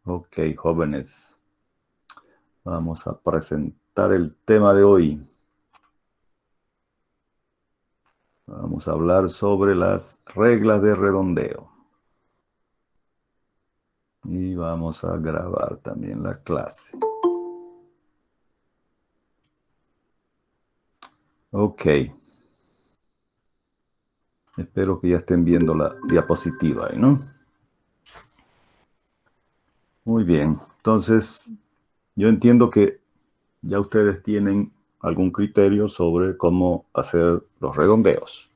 Ok, jóvenes, vamos a presentar el tema de hoy. Vamos a hablar sobre las reglas de redondeo. Y vamos a grabar también la clase. Ok. Espero que ya estén viendo la diapositiva ahí, ¿no? Muy bien. Entonces, yo entiendo que ya ustedes tienen algún criterio sobre cómo hacer los redondeos.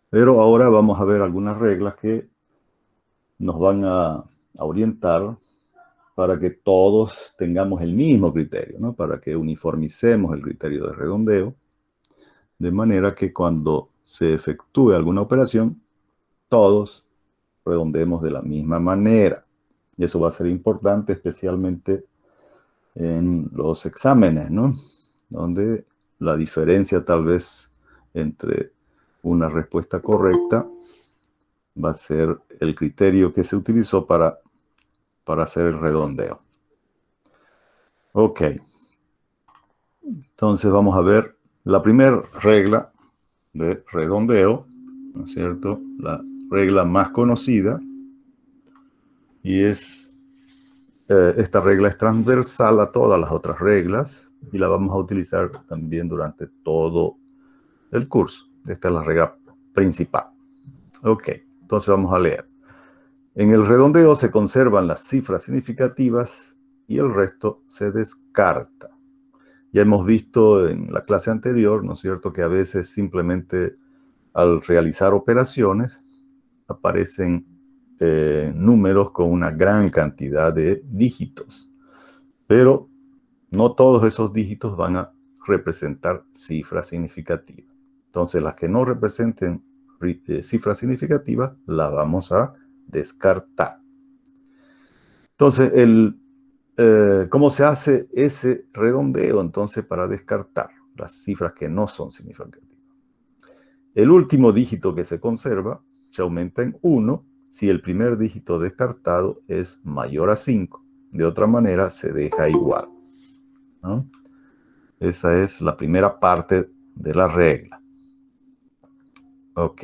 Pero ahora vamos a ver algunas reglas que nos van a orientar para que todos tengamos el mismo criterio, ¿no? Para que uniformicemos el criterio de redondeo, de manera que cuando se efectúe alguna operación, todos redondeemos de la misma manera. Y eso va a ser importante, especialmente en los exámenes, ¿no? Donde la diferencia tal vez entre una respuesta correcta va a ser el criterio que se utilizó para hacer el redondeo. Ok. Entonces vamos a ver la primera regla de redondeo, ¿no es cierto? La regla más conocida, y esta regla es transversal a todas las otras reglas y la vamos a utilizar también durante todo el curso. Esta es la regla principal. Ok, entonces vamos a leer. En el redondeo se conservan las cifras significativas y el resto se descarta. Ya hemos visto en la clase anterior, ¿no es cierto?, que a veces simplemente al realizar operaciones aparecen números con una gran cantidad de dígitos, pero no todos esos dígitos van a representar cifras significativas. Entonces, las que no representen cifras significativas, las vamos a descartar. Entonces, ¿cómo se hace ese redondeo entonces para descartar las cifras que no son significativas? El último dígito que se conserva se aumenta en 1 si el primer dígito descartado es mayor a 5. De otra manera, se deja igual, ¿no? Esa es la primera parte de la regla. Ok.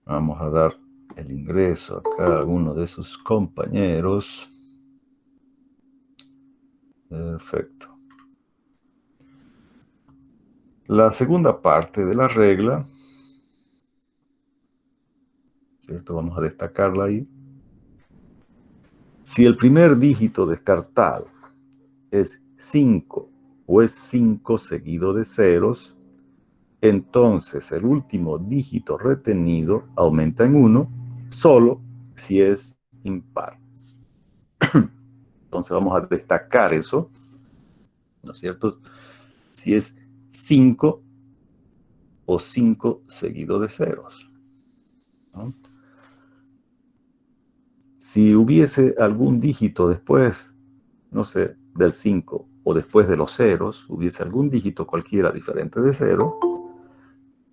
Vamos a dar el ingreso acá a alguno de sus compañeros. Perfecto. La segunda parte de la regla, ¿cierto? Vamos a destacarla ahí. Si el primer dígito descartado es 5 o es 5 seguido de ceros, entonces el último dígito retenido aumenta en 1 solo si es impar. Entonces vamos a destacar eso, ¿no es cierto? Si es 5 o 5 seguido de ceros, ¿no? Si hubiese algún dígito después, no sé, del 5 o después de los ceros, hubiese algún dígito cualquiera diferente de 0,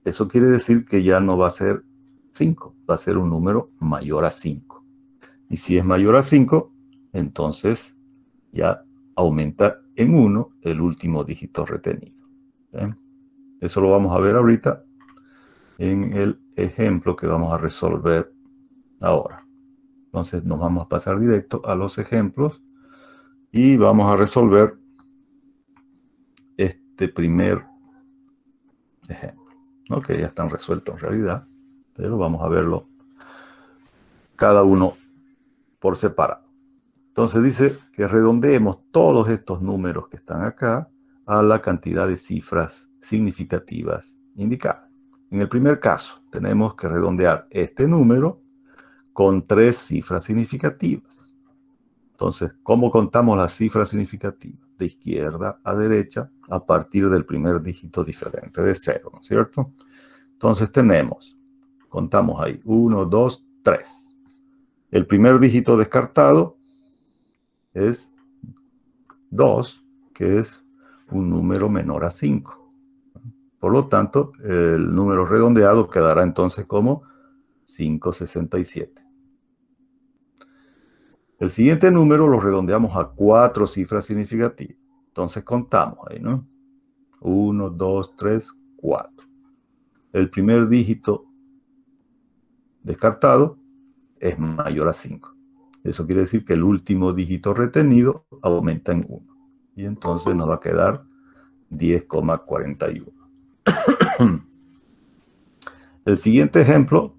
eso quiere decir que ya no va a ser 5, va a ser un número mayor a 5. Y si es mayor a 5, entonces ya aumenta en 1 el último dígito retenido. ¿Bien? Eso lo vamos a ver ahorita en el ejemplo que vamos a resolver ahora. Entonces nos vamos a pasar directo a los ejemplos y vamos a resolver este primer ejemplo, ¿no? Que ya están resueltos en realidad, pero vamos a verlo cada uno por separado. Entonces dice que redondeemos todos estos números que están acá a la cantidad de cifras significativas indicadas. En el primer caso, tenemos que redondear este número con 3 cifras significativas. Entonces, ¿cómo contamos las cifras significativas? De izquierda a derecha a partir del primer dígito diferente de 0, ¿no es cierto? Entonces contamos ahí, 1, 2, 3. El primer dígito descartado es 2, que es un número menor a 5. Por lo tanto, el número redondeado quedará entonces como 567. El siguiente número lo redondeamos a 4 cifras significativas. Entonces contamos ahí, ¿no? 1, 2, 3, 4. El primer dígito descartado es mayor a 5. Eso quiere decir que el último dígito retenido aumenta en 1. Y entonces nos va a quedar 10,41. El siguiente ejemplo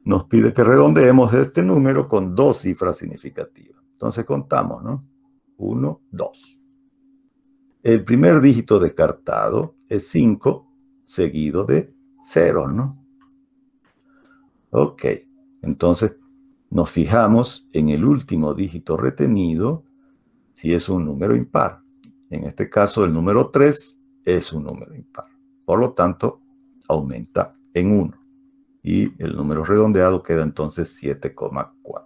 nos pide que redondeemos este número con 2 cifras significativas. Entonces contamos, ¿no? 1, 2. El primer dígito descartado es 5, seguido de 0, ¿no? Ok, entonces nos fijamos en el último dígito retenido si es un número impar. En este caso, el número 3 es un número impar. Por lo tanto, aumenta en 1. Y el número redondeado queda entonces 7,4.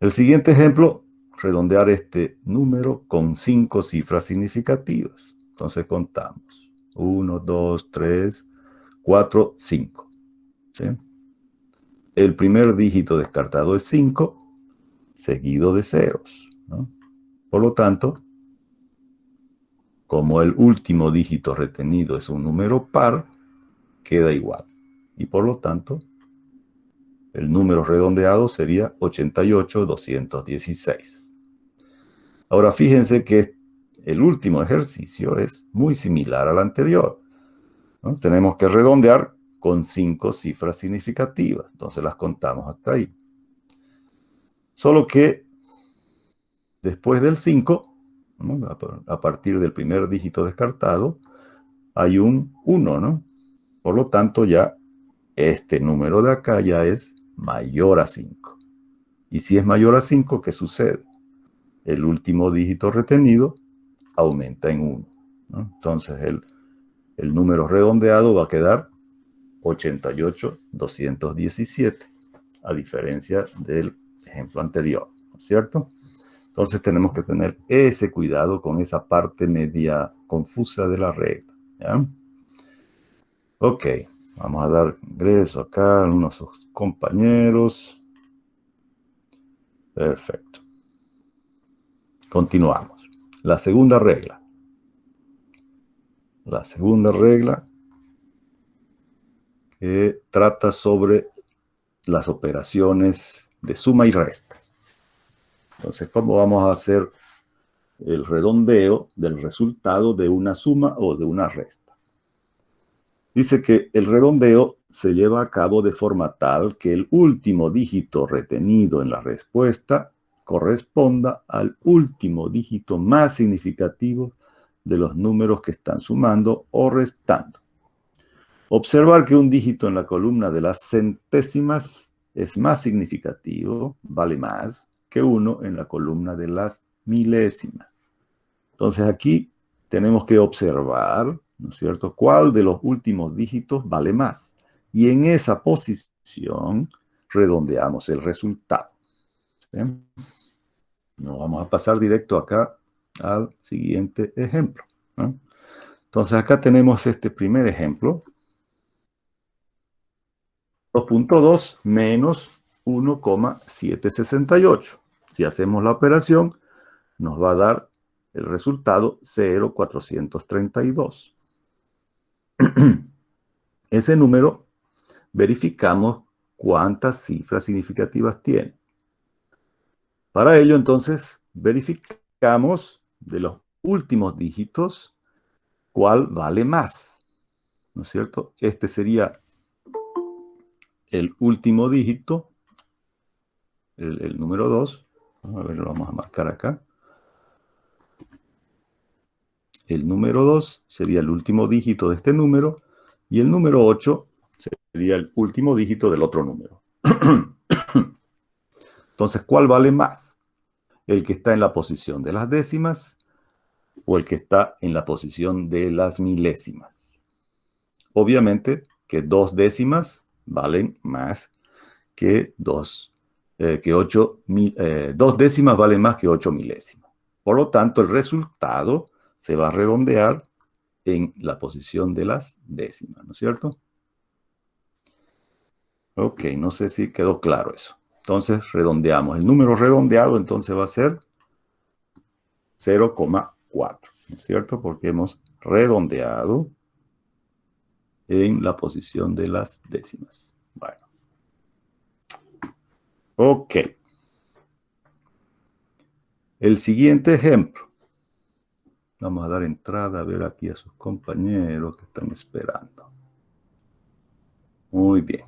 El siguiente ejemplo, redondear este número con 5 cifras significativas. Entonces contamos. 1, 2, 3, 4, 5. ¿Sí? El primer dígito descartado es 5, seguido de ceros, ¿no? Por lo tanto, como el último dígito retenido es un número par, queda igual. Y por lo tanto, el número redondeado sería 88,216. Ahora fíjense que el último ejercicio es muy similar al anterior, ¿no? Tenemos que redondear con 5 cifras significativas. Entonces las contamos hasta ahí. Solo que después del 5, ¿no? A partir del primer dígito descartado, hay un 1, ¿no? Por lo tanto, ya este número de acá ya es mayor a 5. Y si es mayor a 5, ¿qué sucede? El último dígito retenido aumenta en 1, ¿no? Entonces, el número redondeado va a quedar 88,217, a diferencia del ejemplo anterior, ¿no es cierto? Entonces tenemos que tener ese cuidado con esa parte media confusa de la regla, ¿ya? Ok, vamos a dar ingreso acá a unos compañeros. Perfecto. Continuamos. La segunda regla. La segunda regla que trata sobre las operaciones de suma y resta. Entonces, ¿cómo vamos a hacer el redondeo del resultado de una suma o de una resta? Dice que el redondeo se lleva a cabo de forma tal que el último dígito retenido en la respuesta corresponda al último dígito más significativo de los números que están sumando o restando. Observar que un dígito en la columna de las centésimas es más significativo, vale más, que uno en la columna de las milésimas. Entonces aquí tenemos que observar, ¿no es cierto?, cuál de los últimos dígitos vale más. Y en esa posición redondeamos el resultado. ¿Sí? Nos vamos a pasar directo acá al siguiente ejemplo, ¿no? Entonces acá tenemos este primer ejemplo. 2.2 menos 1,768. Si hacemos la operación, nos va a dar el resultado 0,432. Ese número verificamos cuántas cifras significativas tiene. Para ello, entonces, verificamos de los últimos dígitos cuál vale más, ¿no es cierto? Este sería el último dígito, el número 2. A ver, lo vamos a marcar acá. El número 2 sería el último dígito de este número y el número 8 sería el último dígito del otro número. Entonces, ¿cuál vale más? ¿El que está en la posición de las décimas o el que está en la posición de las milésimas? Obviamente que 2 décimas valen más que 2 décimas valen más que 8 milésimas. Por lo tanto, el resultado se va a redondear en la posición de las décimas, ¿no es cierto? Ok, no sé si quedó claro eso. Entonces redondeamos. El número redondeado entonces va a ser 0,4, ¿no es cierto? Porque hemos redondeado en la posición de las décimas. Bueno. Ok. El siguiente ejemplo. Vamos a dar entrada a ver aquí a sus compañeros que están esperando. Muy bien.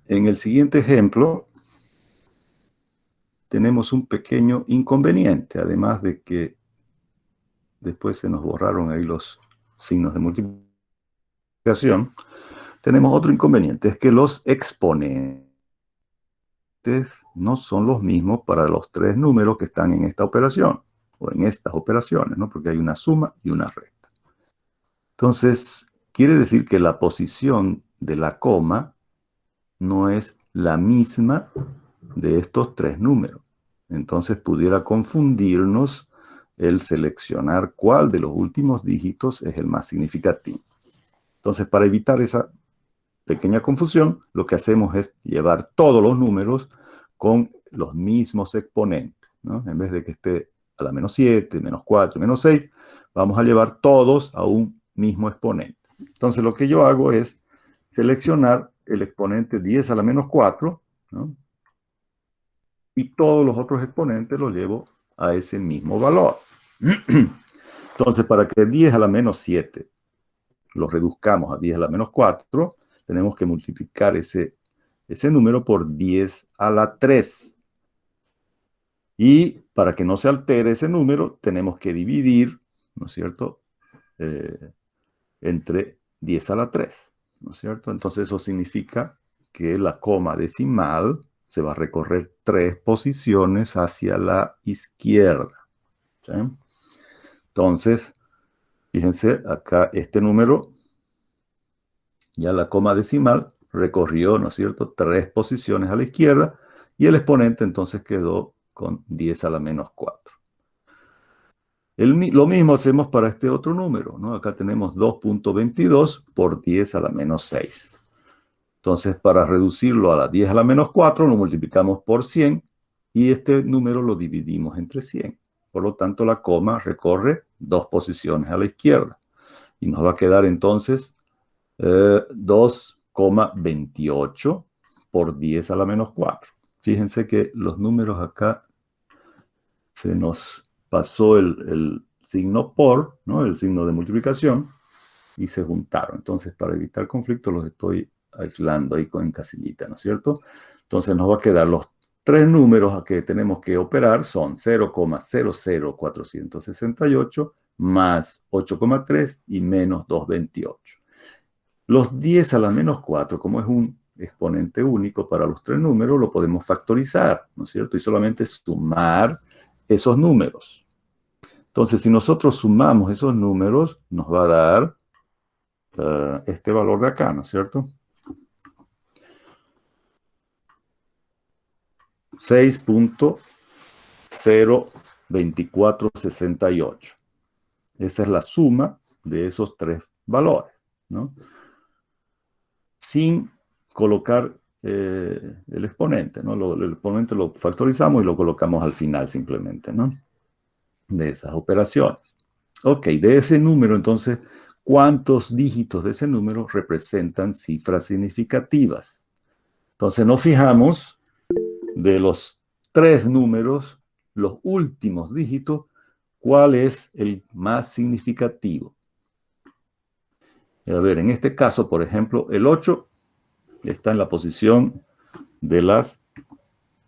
En el siguiente ejemplo tenemos un pequeño inconveniente, además de que después se nos borraron ahí los signos de multiplicación. Tenemos otro inconveniente, es que los exponentes no son los mismos para los tres números que están en esta operación, o en estas operaciones, ¿no? Porque hay una suma y una resta. Entonces, quiere decir que la posición de la coma no es la misma de estos tres números. Entonces pudiera confundirnos el seleccionar cuál de los últimos dígitos es el más significativo. Entonces, para evitar esa pequeña confusión, lo que hacemos es llevar todos los números con los mismos exponentes, ¿no? En vez de que esté a la menos 7, menos 4, menos 6, vamos a llevar todos a un mismo exponente. Entonces, lo que yo hago es seleccionar el exponente 10 a la menos 4, ¿no? Y todos los otros exponentes los llevo a ese mismo valor. Entonces, para que 10 a la menos 7 lo reduzcamos a 10 a la menos 4, tenemos que multiplicar ese número por 10 a la 3. Y para que no se altere ese número, tenemos que dividir, ¿no es cierto?, entre 10 a la 3, ¿no es cierto? Entonces eso significa que la coma decimal se va a recorrer 3 posiciones hacia la izquierda, ¿sí? Entonces, fíjense, acá este número, ya la coma decimal recorrió, ¿no es cierto?, 3 posiciones a la izquierda, y el exponente entonces quedó con 10 a la menos 4. Lo mismo hacemos para este otro número, ¿no? Acá tenemos 2.22 por 10 a la menos 6. Entonces, para reducirlo a la 10 a la menos 4, lo multiplicamos por 100 y este número lo dividimos entre 100. Por lo tanto, la coma recorre 2 posiciones a la izquierda. Y nos va a quedar entonces 2,28 por 10 a la menos 4. Fíjense que los números acá se nos pasó el signo por, ¿no?, el signo de multiplicación, y se juntaron. Entonces, para evitar conflicto, los estoy aislando ahí en casillita, ¿no es cierto? Entonces, nos va a quedar los tres números a que tenemos que operar son 0,00468 más 8,3 y menos 228. Los 10 a la menos 4, como es un exponente único para los tres números, lo podemos factorizar, ¿no es cierto? Y solamente sumar esos números. Entonces, si nosotros sumamos esos números, nos va a dar este valor de acá, ¿no es cierto? 6.02468. Esa es la suma de esos tres valores, ¿no? Sin colocar el exponente, ¿no? El exponente lo factorizamos y lo colocamos al final simplemente, ¿no?, de esas operaciones. Ok, de ese número, entonces, ¿cuántos dígitos de ese número representan cifras significativas? Entonces nos fijamos de los tres números, los últimos dígitos, ¿cuál es el más significativo? A ver, en este caso, por ejemplo, el 8 está en la posición de las,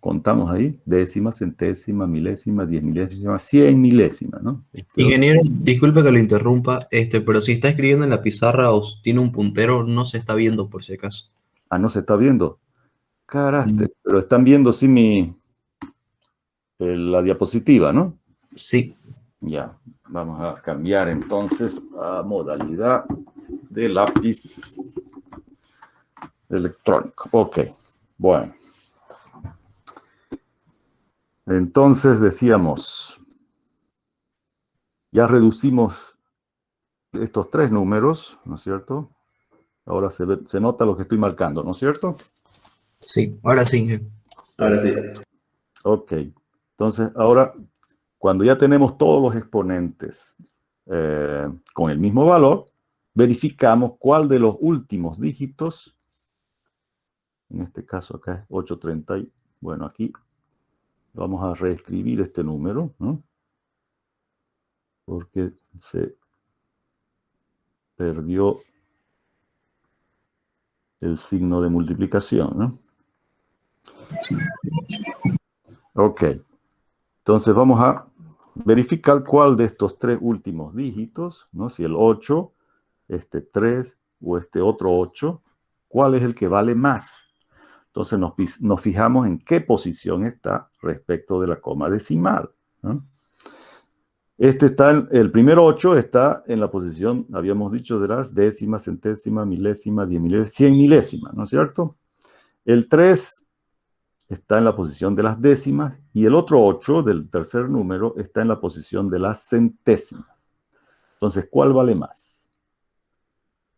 contamos ahí, décima, centésima, milésima, 10 milésimas, 100 milésimas, ¿no? Este 8. Ingeniero, disculpe que lo interrumpa, pero si está escribiendo en la pizarra o tiene un puntero, no se está viendo por si acaso. Ah, no se está viendo. Mm, Caraste, pero están viendo sí la diapositiva, ¿no? Sí, Ya, vamos a cambiar entonces a modalidad de lápiz electrónico. Ok, bueno. Entonces decíamos, ya reducimos estos tres números, ¿no es cierto? Ahora se nota lo que estoy marcando, ¿no es cierto? Sí, ahora sí. Ahora sí. Ok. Entonces, ahora, cuando ya tenemos todos los exponentes con el mismo valor, verificamos cuál de los últimos dígitos, en este caso acá es 830, bueno, aquí vamos a reescribir este número, ¿no? Porque se perdió el signo de multiplicación, ¿no? Ok. Entonces vamos a verificar cuál de estos tres últimos dígitos, ¿no? Si el 8, este 3 o este otro 8, ¿cuál es el que vale más? Entonces nos fijamos en qué posición está respecto de la coma decimal, ¿no? El primer 8 está en la posición, habíamos dicho, de las décimas, centésimas, milésimas, 10 milésimas, 100 milésimas, ¿no es cierto? El 3 está en la posición de las décimas y el otro 8 del tercer número está en la posición de las centésimas. Entonces, ¿cuál vale más?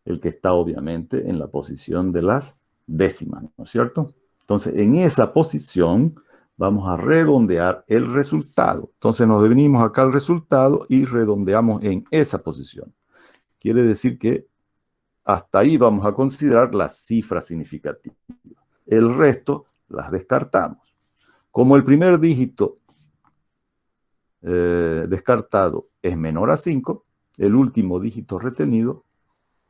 El que está obviamente en la posición de las décimas, ¿no es cierto? Entonces, en esa posición vamos a redondear el resultado. Entonces, nos venimos acá al resultado y redondeamos en esa posición. Quiere decir que hasta ahí vamos a considerar las cifras significativas. El resto las descartamos. Como el primer dígito descartado es menor a 5, el último dígito retenido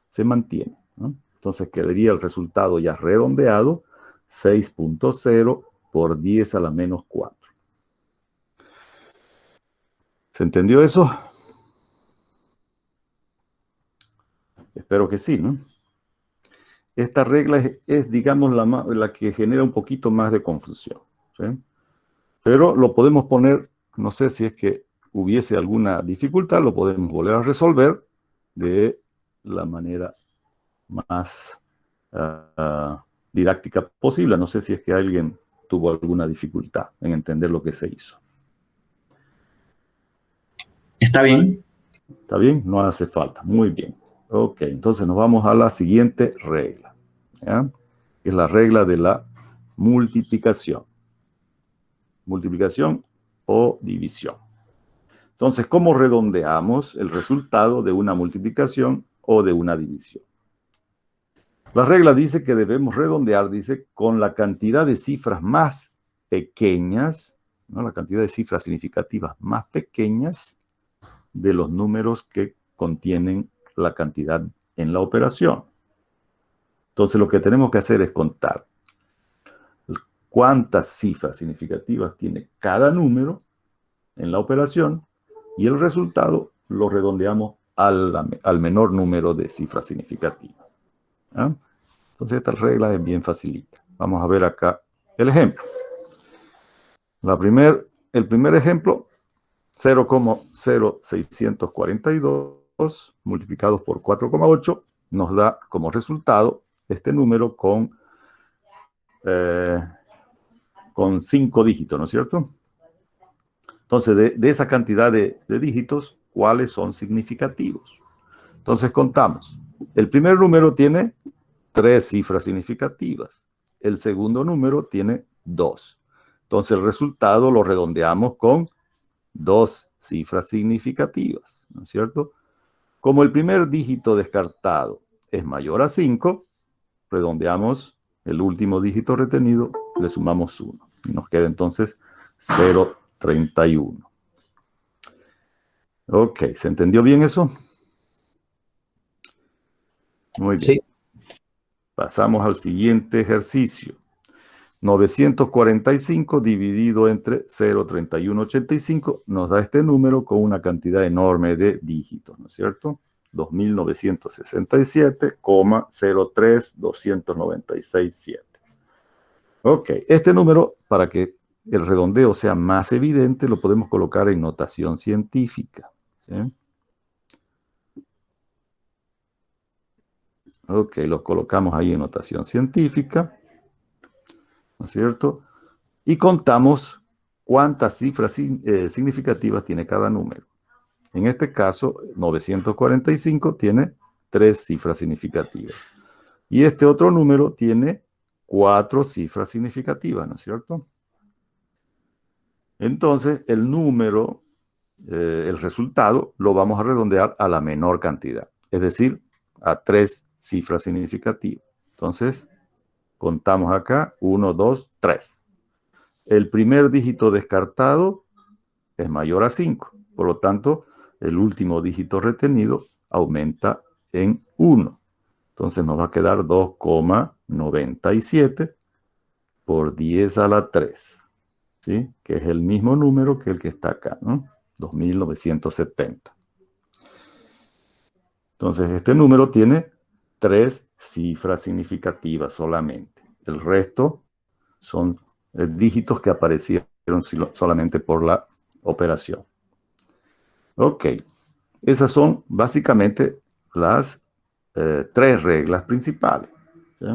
se mantiene, ¿no? Entonces quedaría el resultado ya redondeado, 6.0 por 10 a la menos 4. ¿Se entendió eso? Espero que sí, ¿no? Esta regla es digamos, la que genera un poquito más de confusión, ¿sí? Pero lo podemos poner, no sé si es que hubiese alguna dificultad, lo podemos volver a resolver de la manera más didáctica posible. No sé si es que alguien tuvo alguna dificultad en entender lo que se hizo. ¿Está bien? ¿Está bien? No hace falta. Muy bien. Ok, entonces nos vamos a la siguiente regla, ¿ya? Es la regla de la multiplicación. Multiplicación o división. Entonces, ¿cómo redondeamos el resultado de una multiplicación o de una división? La regla dice que debemos redondear, dice, con la cantidad de cifras más pequeñas, ¿no? La cantidad de cifras significativas más pequeñas de los números que contienen la cantidad en la operación. Entonces, lo que tenemos que hacer es contar cuántas cifras significativas tiene cada número en la operación y el resultado lo redondeamos al menor número de cifras significativas, ¿ah? Entonces esta regla es bien facilita. Vamos a ver acá el ejemplo. El primer ejemplo, 0,0642 multiplicados por 4,8 nos da como resultado este número con 5 dígitos, ¿no es cierto? Entonces, de esa cantidad de dígitos, ¿cuáles son significativos? Entonces contamos. El primer número tiene 3 cifras significativas. El segundo número tiene 2. Entonces el resultado lo redondeamos con 2 cifras significativas, ¿no es cierto? Como el primer dígito descartado es mayor a 5, redondeamos el último dígito retenido, le sumamos 1. Y nos queda entonces 0,31. Ok, ¿se entendió bien eso? Muy bien. Sí. Pasamos al siguiente ejercicio. 945 dividido entre 0,3185 nos da este número con una cantidad enorme de dígitos, ¿no es cierto? 2967,03296.7. Ok, este número, para que el redondeo sea más evidente, lo podemos colocar en notación científica, ¿sí? Ok, lo colocamos ahí en notación científica, ¿no es cierto? Y contamos cuántas cifras significativas tiene cada número. En este caso, 945 tiene 3 cifras significativas. Y este otro número tiene 4 cifras significativas, ¿no es cierto? Entonces, el número, el resultado, lo vamos a redondear a la menor cantidad, es decir, a 3 cifras significativas. Entonces, contamos acá, 1, 2, 3. El primer dígito descartado es mayor a 5, por lo tanto, el último dígito retenido aumenta en 1. Entonces nos va a quedar 2,97 por 10 a la 3, ¿sí? Que es el mismo número que el que está acá, ¿no? 2970. Entonces este número tiene 3 cifras significativas solamente. El resto son dígitos que aparecieron solamente por la operación. Ok, esas son básicamente las 3 reglas principales, ¿sí?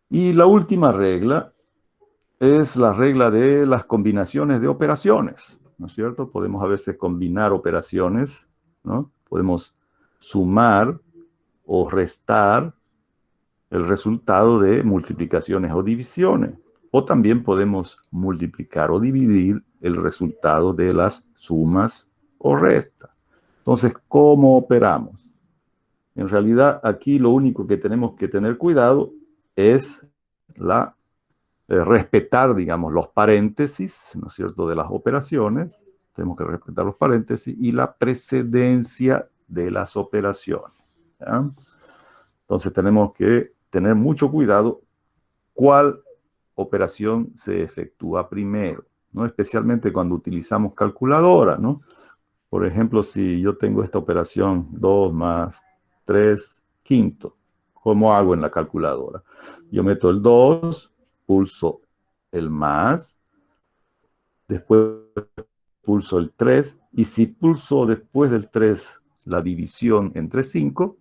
Y la última regla es la regla de las combinaciones de operaciones, ¿no es cierto? Podemos a veces combinar operaciones, ¿no? Podemos sumar o restar el resultado de multiplicaciones o divisiones. O también podemos multiplicar o dividir el resultado de las sumas o restas. Entonces, ¿cómo operamos? En realidad, aquí lo único que tenemos que tener cuidado es respetar, digamos, los paréntesis, ¿no es cierto?, de las operaciones. Tenemos que respetar los paréntesis y la precedencia de las operaciones, ¿ya? Entonces tenemos que tener mucho cuidado cuál operación se efectúa primero, ¿no? Especialmente cuando utilizamos calculadora, ¿no? Por ejemplo, si yo tengo esta operación 2 más 3 quintos, ¿cómo hago en la calculadora? Yo meto el 2, pulso el más, después pulso el 3, y si pulso después del 3 la división entre 5,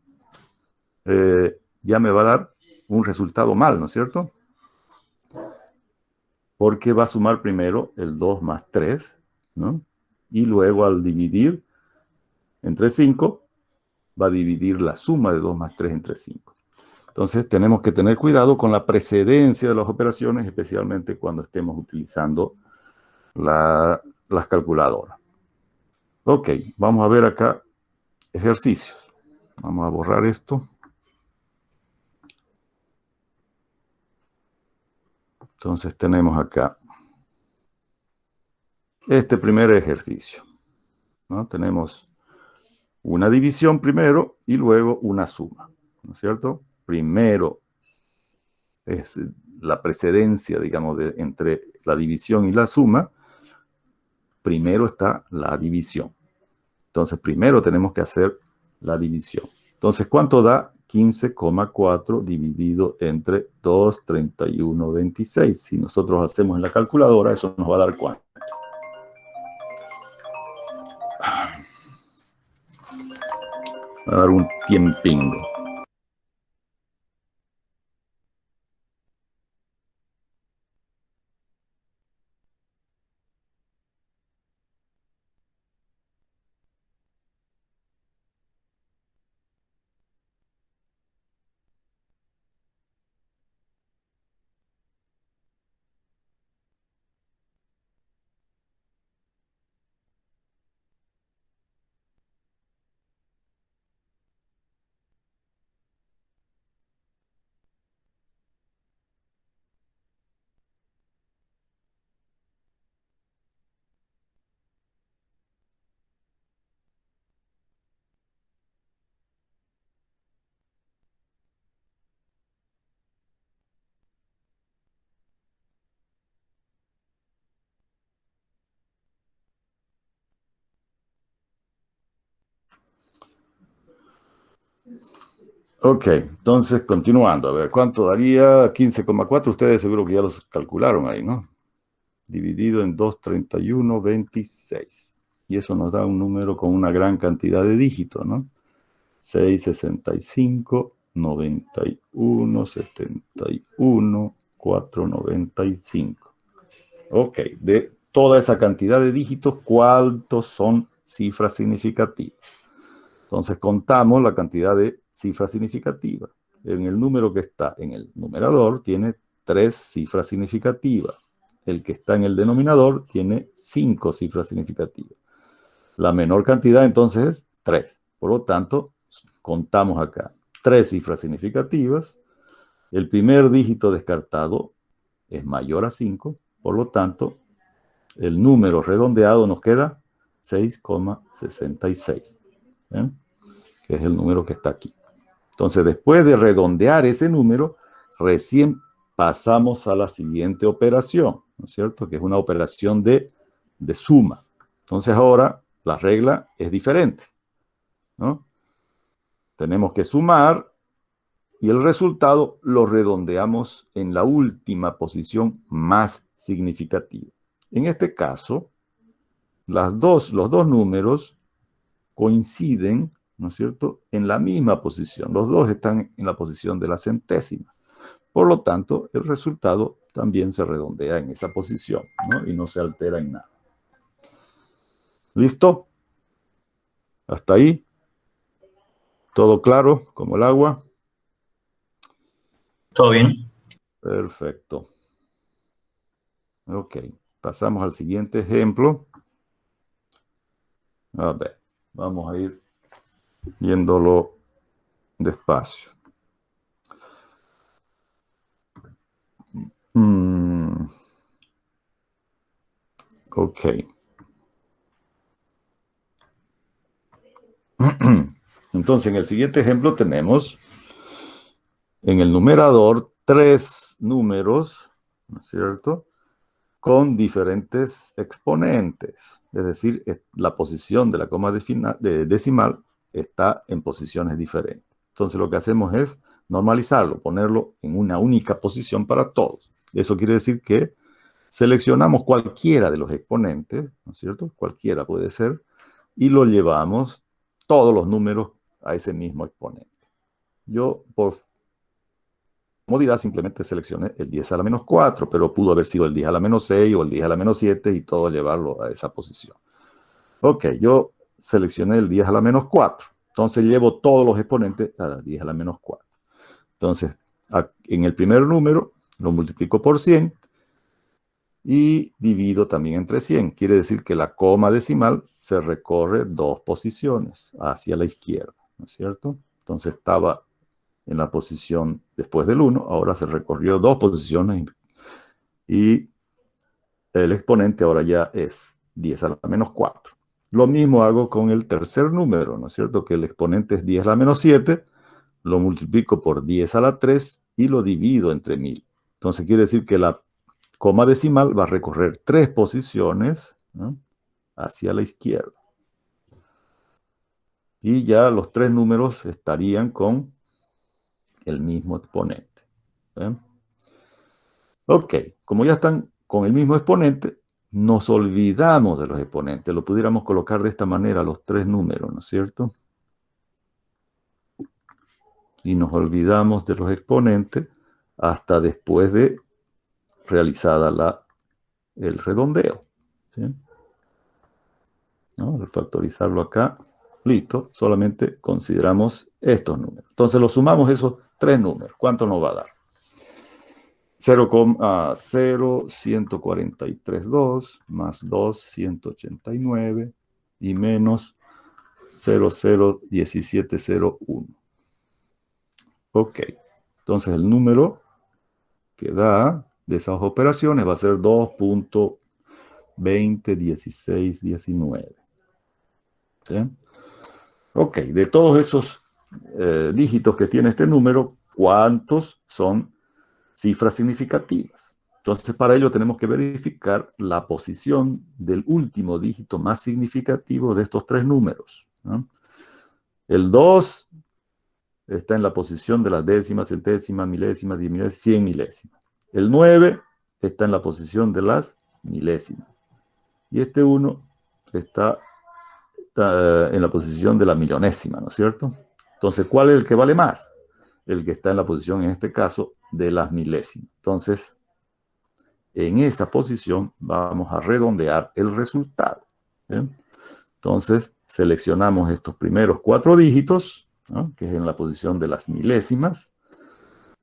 ya me va a dar un resultado mal, ¿no es cierto? Porque va a sumar primero el 2 más 3, ¿no? Y luego al dividir entre 5, va a dividir la suma de 2 más 3 entre 5. Entonces tenemos que tener cuidado con la precedencia de las operaciones, especialmente cuando estemos utilizando las calculadoras. Ok, vamos a ver acá ejercicios. Vamos a borrar esto. Entonces tenemos acá este primer ejercicio, ¿no? Tenemos una división primero y luego una suma, ¿no es cierto? Primero es la precedencia, digamos, entre la división y la suma. Primero está la división. Entonces, primero tenemos que hacer la división. Entonces, ¿cuánto da 15,4 dividido entre 2,31,26? Si nosotros hacemos en la calculadora, eso nos va a dar ¿cuánto? Va a dar un tiempingo. Ok, entonces continuando. A ver, ¿cuánto daría 15,4? Ustedes seguro que ya los calcularon ahí, ¿no? Dividido en 2,31,26. Y eso nos da un número con una gran cantidad de dígitos, ¿no? 6, 65, 91, 71, 495. Ok, de toda esa cantidad de dígitos, ¿cuántos son cifras significativas? Entonces contamos la cantidad de cifras significativas. en el número que está en el numerador tiene 3 cifras significativas. El que está en el denominador tiene 5 cifras significativas. La menor cantidad entonces es 3. Por lo tanto, contamos acá 3 cifras significativas. El primer dígito descartado es mayor a 5. Por lo tanto, el número redondeado nos queda 6,66. ¿Ven? Que es el número que está aquí. Entonces, después de redondear ese número, recién pasamos a la siguiente operación, ¿no es cierto? Que es una operación de suma. Entonces, ahora la regla es diferente, ¿no? Tenemos que sumar y el resultado lo redondeamos en la última posición más significativa. En este caso, los dos números coinciden, ¿no es cierto?, en la misma posición. Los dos están en la posición de la centésima. Por lo tanto, el resultado también se redondea en esa posición, ¿no? Y no se altera en nada. ¿Listo? ¿Hasta ahí? ¿Todo claro, como el agua? ¿Todo bien? Perfecto. Ok, pasamos al siguiente ejemplo. A ver, vamos a ir viéndolo despacio. Ok. Entonces, en el siguiente ejemplo tenemos en el numerador 3 números, ¿no es cierto?, con diferentes exponentes. Es decir, la posición de la coma decimal está en posiciones diferentes. Entonces, lo que hacemos es normalizarlo, ponerlo en una única posición para todos. Eso quiere decir que seleccionamos cualquiera de los exponentes, ¿no es cierto?, cualquiera puede ser, y lo llevamos todos los números a ese mismo exponente. Yo, por comodidad, simplemente seleccioné el 10 a la menos 4, pero pudo haber sido el 10 a la menos 6 o el 10 a la menos 7 y todo llevarlo a esa posición. Ok, yo seleccioné el 10 a la menos 4. Entonces llevo todos los exponentes a 10 a la menos 4. Entonces, en el primer número lo multiplico por 100 y divido también entre 100. Quiere decir que la coma decimal se recorre 2 posiciones hacia la izquierda, ¿no es cierto? Entonces estaba en la posición después del 1, ahora se recorrió 2 posiciones y el exponente ahora ya es 10 a la menos 4. Lo mismo hago con el tercer número, ¿no es cierto? Que el exponente es 10 a la menos 7, lo multiplico por 10 a la 3 y lo divido entre 1000. Entonces quiere decir que la coma decimal va a recorrer 3 posiciones, ¿no?, hacia la izquierda. Y ya los 3 números estarían con el mismo exponente. ¿Eh? Ok, como ya están con el mismo exponente, nos olvidamos de los exponentes. Lo pudiéramos colocar de esta manera, los 3 números, ¿no es cierto? Y nos olvidamos de los exponentes hasta después de realizada el redondeo. ¿Sí? ¿No? Al factorizarlo acá, listo, solamente consideramos estos números. Entonces lo sumamos esos 3 números. ¿Cuánto nos va a dar? 0,143,2 más 2, 189 y menos 0,01701. Ok, entonces el número que da de esas operaciones va a ser 2.201619. ¿Sí? Ok, de todos esos dígitos que tiene este número, ¿cuántos son cifras significativas? Entonces, para ello tenemos que verificar la posición del último dígito más significativo de estos 3 números, ¿no? El 2 está en la posición de las décimas, centésimas, milésimas, 10 milésimas, 100 milésimas. El 9 está en la posición de las milésimas. Y este 1 está en la posición de la millonésima, ¿no es cierto? Entonces, ¿cuál es el que vale más? El que está en la posición, en este caso, de las milésimas. Entonces, en esa posición vamos a redondear el resultado. ¿Bien? Entonces, seleccionamos estos primeros 4 dígitos, ¿no?, que es en la posición de las milésimas,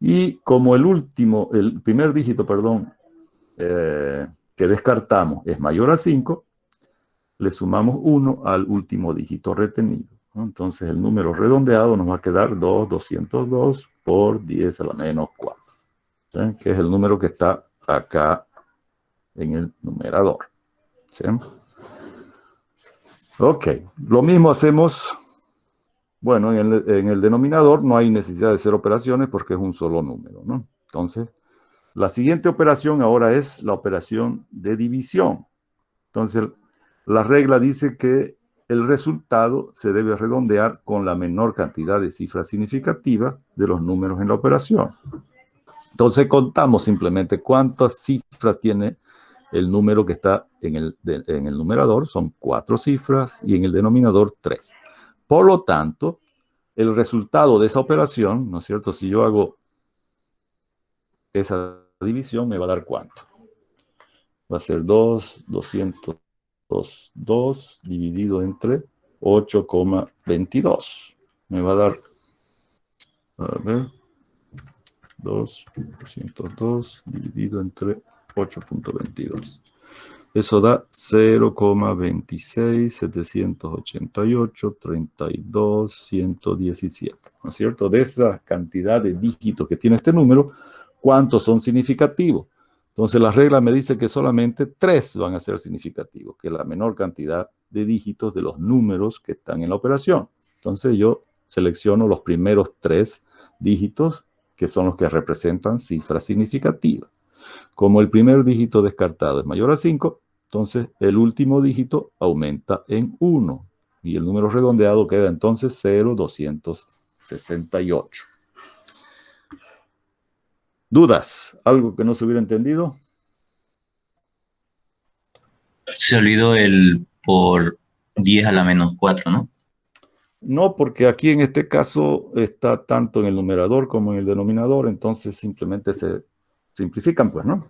Y como el primer dígito, perdón, que descartamos es mayor a 5, le sumamos 1 al último dígito retenido, ¿no? Entonces el número redondeado nos va a quedar 202 por 10 a la menos 4, ¿sí? Que es el número que está acá en el numerador, ¿sí? Ok, lo mismo hacemos, bueno, en el denominador no hay necesidad de hacer operaciones porque es un solo número, ¿no? Entonces, la siguiente operación ahora es la operación de división. Entonces, la regla dice que el resultado se debe redondear con la menor cantidad de cifras significativas de los números en la operación. Entonces, contamos simplemente cuántas cifras tiene el número que está en el numerador. Son 4 cifras y en el denominador 3. Por lo tanto, el resultado de esa operación, ¿no es cierto? Si yo hago esa división, me va a dar ¿cuánto? Va a ser 202 dividido entre 8,22. Me va a dar, a ver, 202 dividido entre 8,22. Eso da 0,26788,32,117. ¿No es cierto? De esa cantidad de dígitos que tiene este número, ¿cuántos son significativos? Entonces la regla me dice que solamente 3 van a ser significativos, que es la menor cantidad de dígitos de los números que están en la operación. Entonces yo selecciono los primeros 3 dígitos, que son los que representan cifras significativas. Como el primer dígito descartado es mayor a 5, entonces el último dígito aumenta en 1. Y el número redondeado queda entonces 0,268. ¿Dudas? ¿Algo que no se hubiera entendido? Se olvidó el por 10 a la menos 4, ¿no? No, porque aquí en este caso está tanto en el numerador como en el denominador, entonces simplemente se simplifican, pues, ¿no?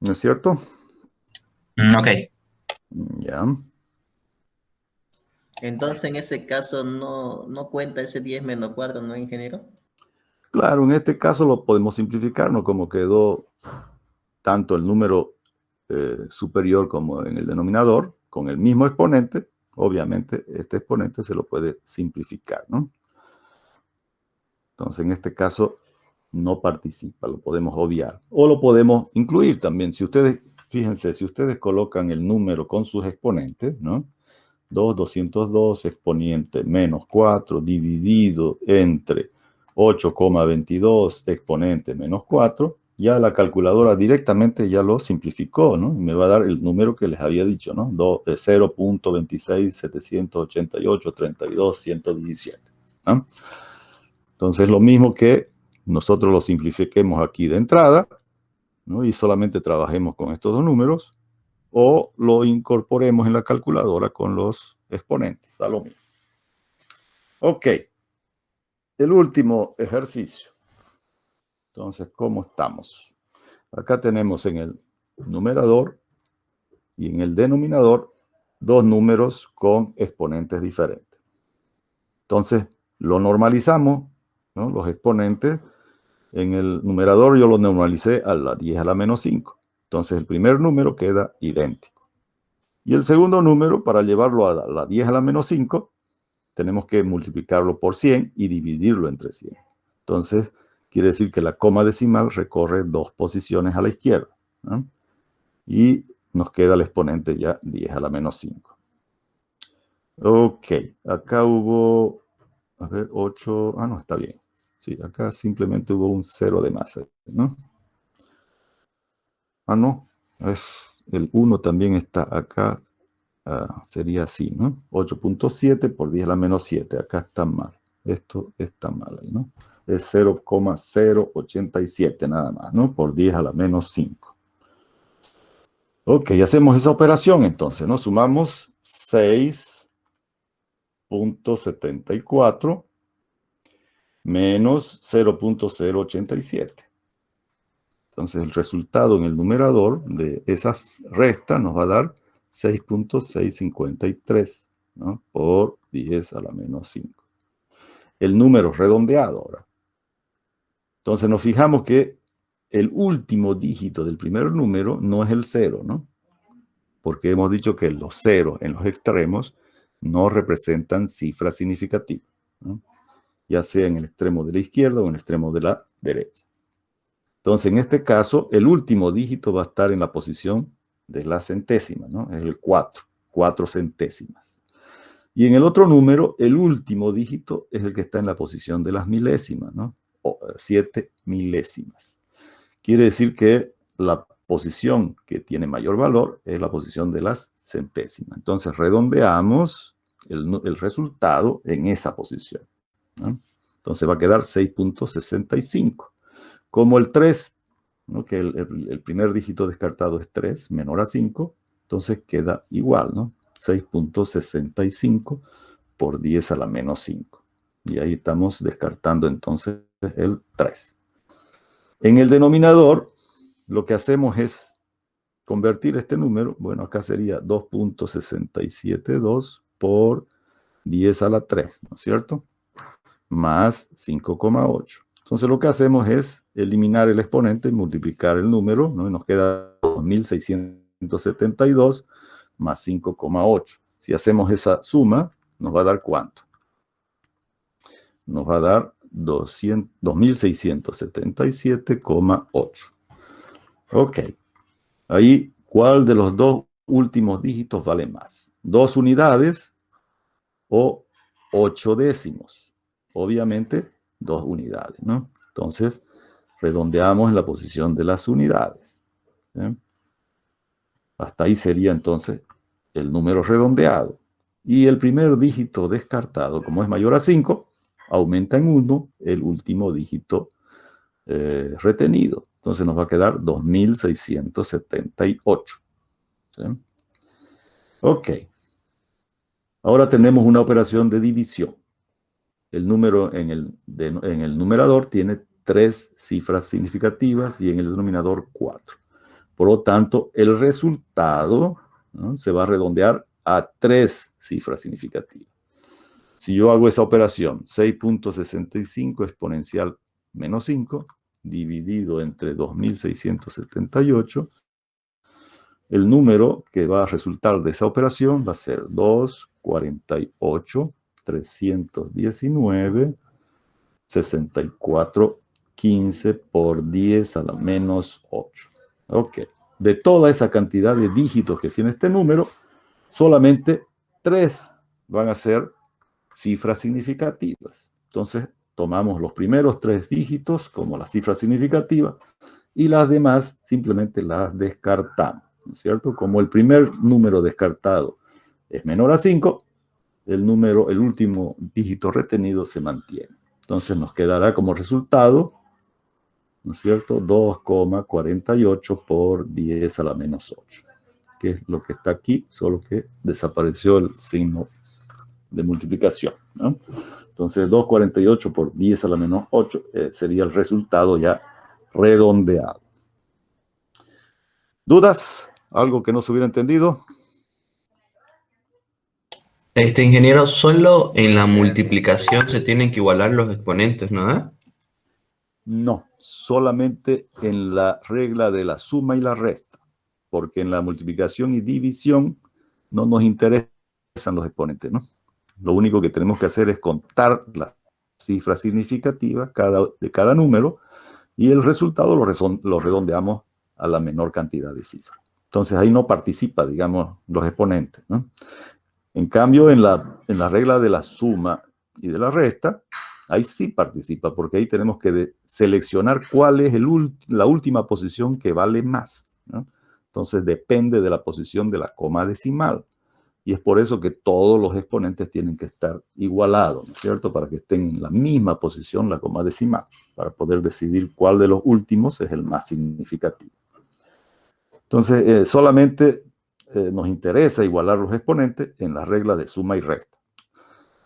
¿No es cierto? Ok. Ya. Entonces, en ese caso, no cuenta ese 10 menos 4, ¿no, ingeniero? Claro, en este caso lo podemos simplificar, ¿no? Como quedó tanto el número superior como en el denominador, con el mismo exponente, obviamente este exponente se lo puede simplificar, ¿no? Entonces, en este caso, no participa, lo podemos obviar. O lo podemos incluir también. Si ustedes, fíjense, si ustedes colocan el número con sus exponentes, ¿no? 202 exponente menos 4 dividido entre 8,22 exponente menos 4, ya la calculadora directamente ya lo simplificó, ¿no? Y me va a dar el número que les había dicho, ¿no? 0,2678832,117, ¿no? Entonces, lo mismo que nosotros lo simplifiquemos aquí de entrada, ¿no? Y solamente trabajemos con estos dos números, o lo incorporemos en la calculadora con los exponentes. Da lo mismo. Ok. El último ejercicio. Entonces, ¿cómo estamos? Acá tenemos en el numerador y en el denominador dos números con exponentes diferentes. Entonces, lo normalizamos, ¿no? Los exponentes. En el numerador yo lo normalicé a la 10 a la menos 5. Entonces, el primer número queda idéntico. Y el segundo número, para llevarlo a la 10 a la menos 5, tenemos que multiplicarlo por 100 y dividirlo entre 100. Entonces, quiere decir que la coma decimal recorre 2 posiciones a la izquierda, ¿no? Y nos queda el exponente ya 10 a la menos 5. Ok, acá hubo, a ver, 8, no, está bien. Sí, acá simplemente hubo un 0 de más, ¿no? No, el 1 también está acá. Sería así, ¿no? 8,7 por 10 a la menos 7. Acá está mal. Esto está mal ahí, ¿no? Es 0,087 nada más, ¿no? Por 10 a la menos 5. Ok, hacemos esa operación entonces, ¿no? Sumamos 6,74 menos 0,087. Entonces el resultado en el numerador de esas restas nos va a dar 6,653, ¿no? Por 10 a la menos 5. El número redondeado ahora. Entonces nos fijamos que el último dígito del primer número no es el 0, ¿no? Porque hemos dicho que los ceros en los extremos no representan cifras significativas, ¿no? Ya sea en el extremo de la izquierda o en el extremo de la derecha. Entonces, en este caso, el último dígito va a estar en la posición de la centésima, ¿no? Es el 4 centésimas. Y en el otro número, el último dígito es el que está en la posición de las milésimas, ¿no? O 7 milésimas. Quiere decir que la posición que tiene mayor valor es la posición de las centésimas. Entonces, redondeamos el resultado en esa posición, ¿no? Entonces va a quedar 6.65. Como el 3, ¿no? Que el primer dígito descartado es 3, menor a 5, entonces queda igual, ¿no? 6.65 por 10 a la menos 5. Y ahí estamos descartando entonces el 3. En el denominador, lo que hacemos es convertir este número, bueno, acá sería 2.672 por 10 a la 3, ¿no es cierto? Más 5,8. Entonces lo que hacemos es eliminar el exponente y multiplicar el número, ¿no? Y nos queda 2.672 más 5,8. Si hacemos esa suma, nos va a dar ¿cuánto? Nos va a dar 2.677,8. Ok. Ahí, ¿cuál de los dos últimos dígitos vale más? ¿2 unidades o 8 décimos? Obviamente, 2 unidades, ¿no? Entonces, redondeamos en la posición de las unidades, ¿sí? Hasta ahí sería entonces el número redondeado. Y el primer dígito descartado, como es mayor a 5, aumenta en 1 el último dígito retenido. Entonces nos va a quedar 2.678. ¿Sí? Ok. Ahora tenemos una operación de división. El número en el numerador tiene 3 cifras significativas y en el denominador 4. Por lo tanto, el resultado, ¿no?, se va a redondear a 3 cifras significativas. Si yo hago esa operación, 6.65 exponencial menos 5, dividido entre 2.678, el número que va a resultar de esa operación va a ser 248.319, 64.15 por 10 a la menos 8. Ok. De toda esa cantidad de dígitos que tiene este número, solamente 3 van a ser cifras significativas. Entonces, tomamos los primeros 3 dígitos como la cifra significativa y las demás simplemente las descartamos, ¿no es cierto? Como el primer número descartado es menor a 5, el último dígito retenido se mantiene. Entonces nos quedará como resultado, ¿no es cierto?, 2,48 por 10 a la menos 8, que es lo que está aquí, solo que desapareció el signo de multiplicación, ¿no? Entonces 2,48 por 10 a la menos 8 sería el resultado ya redondeado. ¿Dudas? ¿Algo que no se hubiera entendido? Ingeniero, solo en la multiplicación se tienen que igualar los exponentes, ¿no? No, solamente en la regla de la suma y la resta, porque en la multiplicación y división no nos interesan los exponentes, ¿no? Lo único que tenemos que hacer es contar las cifras significativas de cada número y el resultado lo redondeamos a la menor cantidad de cifras. Entonces ahí no participa, digamos, los exponentes, ¿no? En cambio, en la regla de la suma y de la resta, ahí sí participa, porque ahí tenemos que seleccionar cuál es la última posición que vale más, ¿no? Entonces depende de la posición de la coma decimal. Y es por eso que todos los exponentes tienen que estar igualados, ¿no es cierto? Para que estén en la misma posición la coma decimal, para poder decidir cuál de los últimos es el más significativo. Entonces, solamente nos interesa igualar los exponentes en la regla de suma y resta.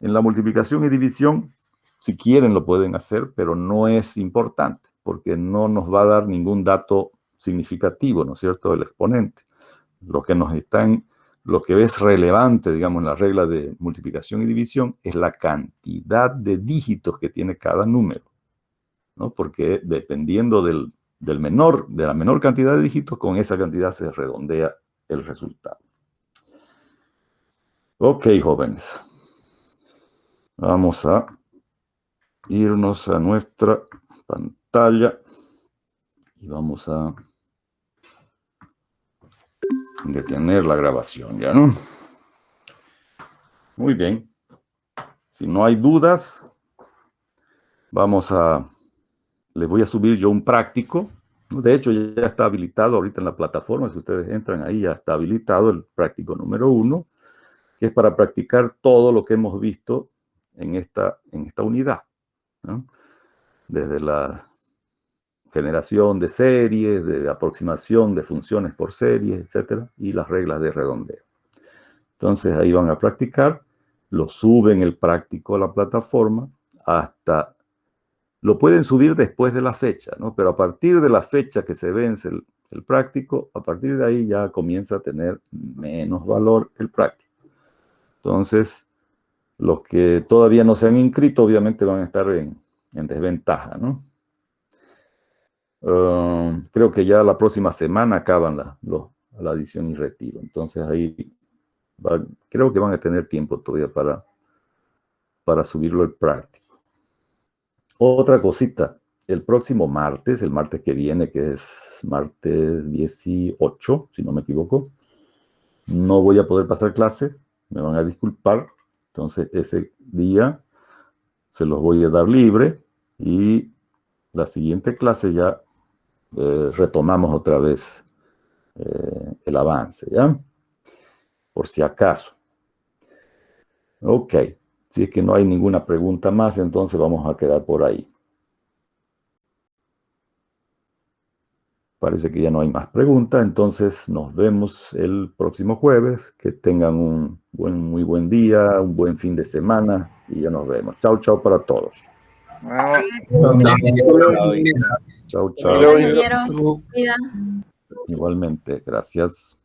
En la multiplicación y división, si quieren lo pueden hacer, pero no es importante, porque no nos va a dar ningún dato significativo, ¿no es cierto?, del exponente. Lo que es relevante, digamos, en la regla de multiplicación y división es la cantidad de dígitos que tiene cada número. ¿no? Porque dependiendo de la menor cantidad de dígitos, con esa cantidad se redondea el resultado. Ok, jóvenes. Vamos a irnos a nuestra pantalla y vamos a detener la grabación ya, ¿no? Muy bien. Si no hay dudas, les voy a subir yo un práctico. De hecho, ya está habilitado ahorita en la plataforma. Si ustedes entran ahí, ya está habilitado el práctico número 1, que es para practicar todo lo que hemos visto en esta unidad, ¿no? Desde la generación de series, de aproximación de funciones por serie, etcétera, y las reglas de redondeo. Entonces ahí van a practicar, lo suben el práctico a la plataforma, lo pueden subir después de la fecha, ¿no? Pero a partir de la fecha que se vence el práctico, a partir de ahí ya comienza a tener menos valor el práctico. Entonces, los que todavía no se han inscrito, obviamente van a estar en desventaja, ¿no? Creo que ya la próxima semana acaban la adición y retiro. Entonces ahí creo que van a tener tiempo todavía para subirlo el práctico. Otra cosita, el próximo martes, el martes que viene, que es martes 18, si no me equivoco, no voy a poder pasar clase, me van a disculpar. Entonces ese día se los voy a dar libre y la siguiente clase ya retomamos otra vez el avance, ¿ya? Por si acaso. Ok. Si es que no hay ninguna pregunta más, entonces vamos a quedar por ahí. Parece que ya no hay más preguntas, entonces nos vemos el próximo jueves. Que tengan un muy buen día, un buen fin de semana y ya nos vemos. Chao, chao para todos. Chao, chao. Ingeniero, se cuida. Igualmente, gracias.